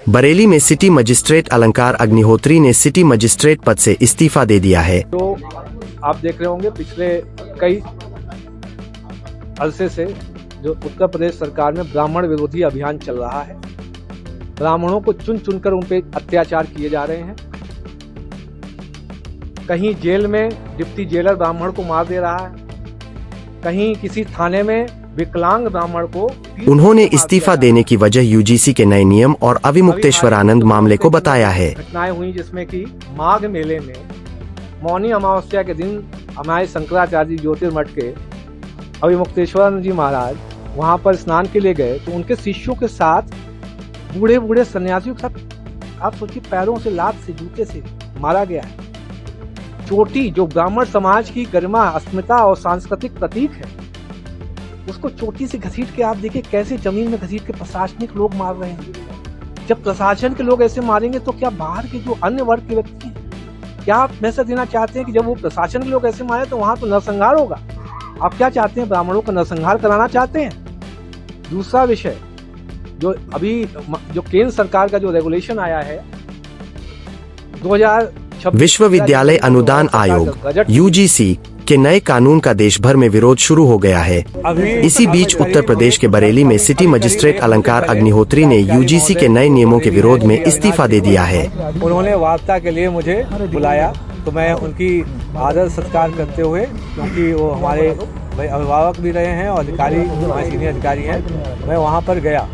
बरेली में city magistrate अलंकार अग्निहोत्री ने सिटी मजिस्ट्रेट पद से इस्तीफा दे दिया है। तो आप देख रहे होंगे पिछले कई अरसे से जो उत्तर प्रदेश सरकार में ब्राह्मण विरोधी अभियान चल रहा है। ब्राह्मणों को चुन चुनकर उन पे अत्याचार किए जा रहे हैं। कहीं जेल में डिप्टी जेलर ब्राह्मण को मार दे रहा है, कहीं किसी थाने में विकलांग ब्राह्मण को। उन्होंने इस्तीफा देने की वजह यूजीसी के नए नियम और अविमुक्तेश्वरानंद मामले को बताया है। घटनाएं हुई जिसमें कि माघ मेले में मौनी अमावस्या के दिन हमारे शंकराचार्य ज्योतिर्मठ के अविमुक्तेश्वरानंद जी महाराज वहां पर स्नान के लिए गए, तो उनके शिष्यों के साथ बूढ़े बूढ़े सन्यासियों के साथ आप सोचिए पैरों से लात से जूते से मारा गया है। चोटी जो ब्राह्मण समाज की गरिमा, अस्मिता और सांस्कृतिक प्रतीक है, उसको चोटी से घसीट के आप देखिए कैसे जमीन में घसीट के प्रशासनिक लोग मार रहे हैं। जब प्रशासन के लोग ऐसे मारेंगे तो क्या बाहर के जो अन्य वर्ग के व्यक्ति हैं, क्या आप मैसेज देना चाहते हैं कि जब वो प्रशासन के लोग ऐसे मारे तो वहां तो नरसंहार होगा? आप क्या चाहते हैं, ब्राह्मणों को नरसंहार कराना चाहते हैं? दूसरा विषय जो अभी जो केंद्र सरकार का जो रेगुलेशन आया है 2026 विश्वविद्यालय अनुदान आयोग यूजीसी के नए कानून का देश भर में विरोध शुरू हो गया है। इसी बीच उत्तर प्रदेश के बरेली में सिटी मजिस्ट्रेट अलंकार अग्निहोत्री ने यूजीसी के नए नियमों के विरोध में इस्तीफा दे दिया है। उन्होंने वार्ता के लिए मुझे बुलाया तो मैं उनकी आदर सत्कार करते हुए, क्योंकि वो हमारे अभिभावक भी रहे हैं और अधिकारी सीनियर अधिकारी हैं, मैं वहाँ पर गया।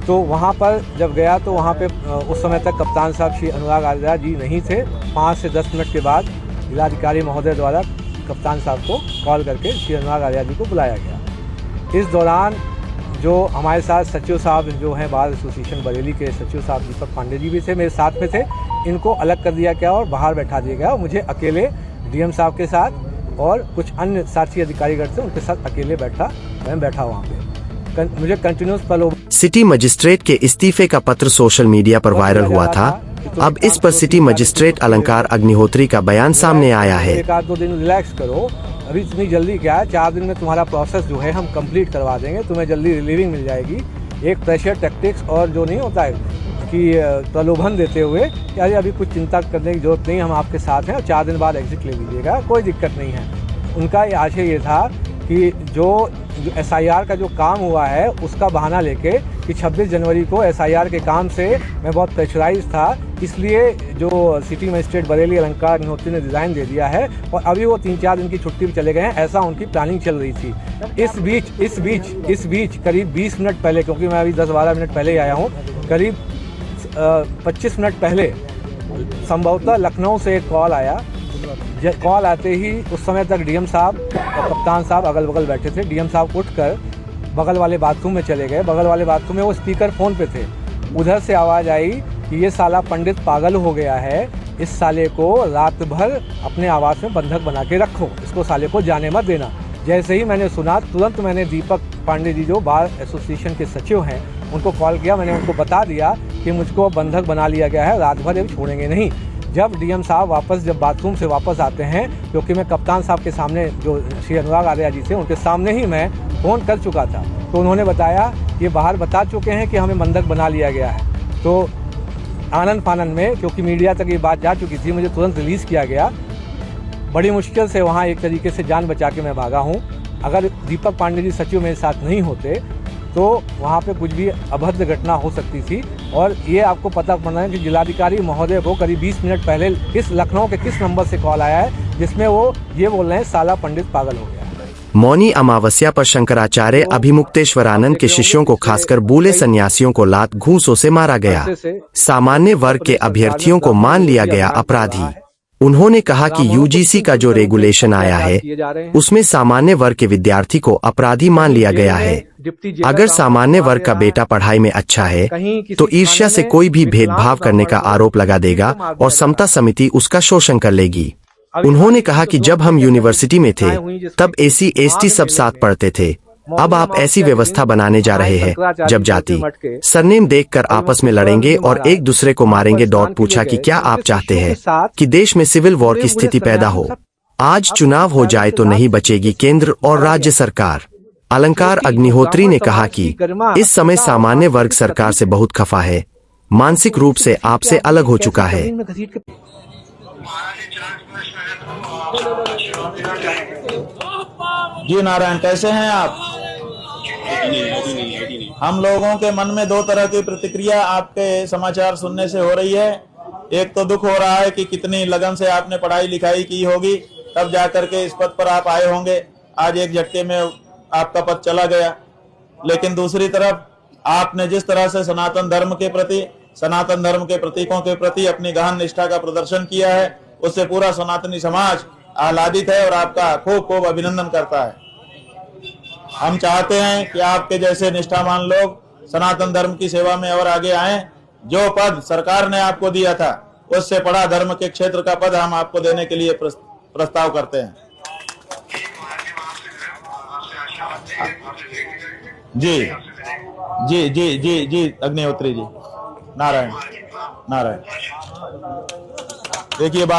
तो वहाँ पर जब गया तो वहाँ पे उस समय तक कप्तान साहब श्री अनुराग आर्या जी नहीं थे। 5 से 10 मिनट के बाद जिलाधिकारी महोदय द्वारा कप्तान साहब को कॉल करके श्री अनुराग आर्या जी को बुलाया गया। इस दौरान जो हमारे साथ सचिव साहब जो हैं बार एसोसिएशन बरेली के सचिव साहब दीपक पांडे जी भी थे, मेरे साथ में थे। इनको अलग कर दिया गया और बाहर बैठा दिया गया और मुझे अकेले डीएम साहब के साथ और कुछ अन्य साथी अधिकारीगण थे उनके साथ अकेले मैं बैठा वहाँ पे। मुझे कंटिन्यूस फॉलो। सिटी मजिस्ट्रेट के इस्तीफे का पत्र सोशल मीडिया पर वायरल हुआ था। अब इस पर सिटी मजिस्ट्रेट अलंकार अग्निहोत्री का बयान सामने आया है। 1-2 दिन रिलैक्स करो, अभी इतनी जल्दी क्या है, 4 दिन में तुम्हारा प्रोसेस जो है हम कंप्लीट करवा देंगे, तुम्हें जल्दी रिलीविंग मिल जाएगी। एक प्रेशर टैक्टिक्स और जो नहीं होता है कि प्रलोभन देते हुए कि अरे अभी कुछ चिंता करने की जरूरत नहीं, हम आपके साथ हैं और 4 दिन बाद एग्जिट ले लीजिएगा, कोई दिक्कत नहीं है। उनका ये आशय ये था कि जो एसआईआर का जो काम हुआ है उसका बहाना लेके कि 26 जनवरी को एसआईआर के काम से मैं बहुत प्रेशराइज था, इसलिए जो सिटी मजिस्ट्रेट बरेली अलंकार अग्निहोत्री ने रिजाइन दे दिया है और अभी वो 3-4 दिन की छुट्टी पर चले गए हैं, ऐसा उनकी प्लानिंग चल रही थी। इस बीच करीब 20 मिनट पहले, क्योंकि मैं अभी 10-12 मिनट पहले ही आया हूँ, करीब 25 मिनट पहले संभवतः लखनऊ से एक कॉल आया। कॉल आते ही उस समय तक डीएम साहब और कप्तान साहब अगल बगल बैठे थे। डीएम साहब उठकर बगल वाले बाथरूम में चले गए। बगल वाले बाथरूम में वो स्पीकर फ़ोन पे थे। उधर से आवाज़ आई कि ये साला पंडित पागल हो गया है, इस साले को रात भर अपने आवास में बंधक बना के रखो, इसको साले को जाने मत देना। जैसे ही मैंने सुना तुरंत मैंने दीपक पांडे जी जो बार एसोसिएशन के सचिव हैं उनको कॉल किया। मैंने उनको बता दिया कि मुझको बंधक बना लिया गया है, रात भर ये छोड़ेंगे नहीं। जब डीएम साहब जब बाथरूम से वापस आते हैं, क्योंकि मैं कप्तान साहब के सामने जो श्री अनुराग आर्या जी थे उनके सामने ही मैं फ़ोन कर चुका था, तो उन्होंने बताया ये बाहर बता चुके हैं कि हमें बंधक बना लिया गया है। तो आनंद फानंद में, क्योंकि मीडिया तक ये बात जा चुकी थी, मुझे तुरंत रिलीज़ किया गया। बड़ी मुश्किल से वहाँ एक तरीके से जान बचा के मैं भागा हूँ। अगर दीपक पांडे जी सचिव मेरे साथ नहीं होते तो वहाँ पे कुछ भी अभद्र घटना हो सकती थी। और ये आपको पता पड़ना है कि जिलाधिकारी महोदय को करीब 20 मिनट पहले किस लखनऊ के किस नंबर से कॉल आया है जिसमें वो ये बोल रहे हैं साला पंडित पागल हो गया। मौनी अमावस्या पर शंकराचार्य अभिमुक्तेश्वरानंद के शिष्यों को खासकर बूले सन्यासियों को लात घूंसों से मारा गया। सामान्य वर्ग के अभ्यर्थियों को मान लिया गया अपराधी। उन्होंने कहा कि यूजीसी का जो रेगुलेशन आया है उसमें सामान्य वर्ग के विद्यार्थी को अपराधी मान लिया गया है। अगर सामान्य वर्ग का बेटा पढ़ाई में अच्छा है तो ईर्ष्या से कोई भी भेदभाव करने का आरोप लगा देगा और समता समिति उसका शोषण कर लेगी। उन्होंने कहा कि जब हम यूनिवर्सिटी में थे तब एसी एसटी सब साथ पढ़ते थे, अब आप ऐसी व्यवस्था बनाने जा रहे हैं जब जाति सरनेम देखकर आपस में लड़ेंगे और एक दूसरे को मारेंगे। पूछा कि क्या आप चाहते हैं कि देश में सिविल वॉर की स्थिति पैदा हो? आज चुनाव हो जाए तो नहीं बचेगी केंद्र और राज्य सरकार। अलंकार अग्निहोत्री ने कहा कि इस समय सामान्य वर्ग सरकार से बहुत खफा है। मानसिक रूप से आपसे अलग हो चुका है। जमीन में घसीट के जी नारायण, कैसे हैं आप? हम लोगों के मन में दो तरह की प्रतिक्रिया आपके समाचार सुनने से हो रही है। एक तो दुख हो रहा है कि कितनी लगन से आपने पढ़ाई लिखाई की होगी, तब जाकर के इस पद पर आप आए होंगे। आज एक झटके में आपका पद चला गया। लेकिन दूसरी तरफ आपने जिस तरह से सनातन धर्म के प्रति, सनातन धर्म के प्रतीकों के प्रति अपनी गहन निष्ठा का प्रदर्शन किया है, उससे पूरा सनातनी समाज आह्लादित है और आपका खूब खूब अभिनंदन करता है। हम चाहते हैं कि आपके जैसे निष्ठावान लोग सनातन धर्म की सेवा में और आगे आएं। जो पद सरकार ने आपको दिया था, उससे बड़ा धर्म के क्षेत्र का पद हम आपको देने के लिए प्रस्ताव करते हैं। जी जी जी जी जी अग्निहोत्री जी, नारायण नारायण। देखिए बात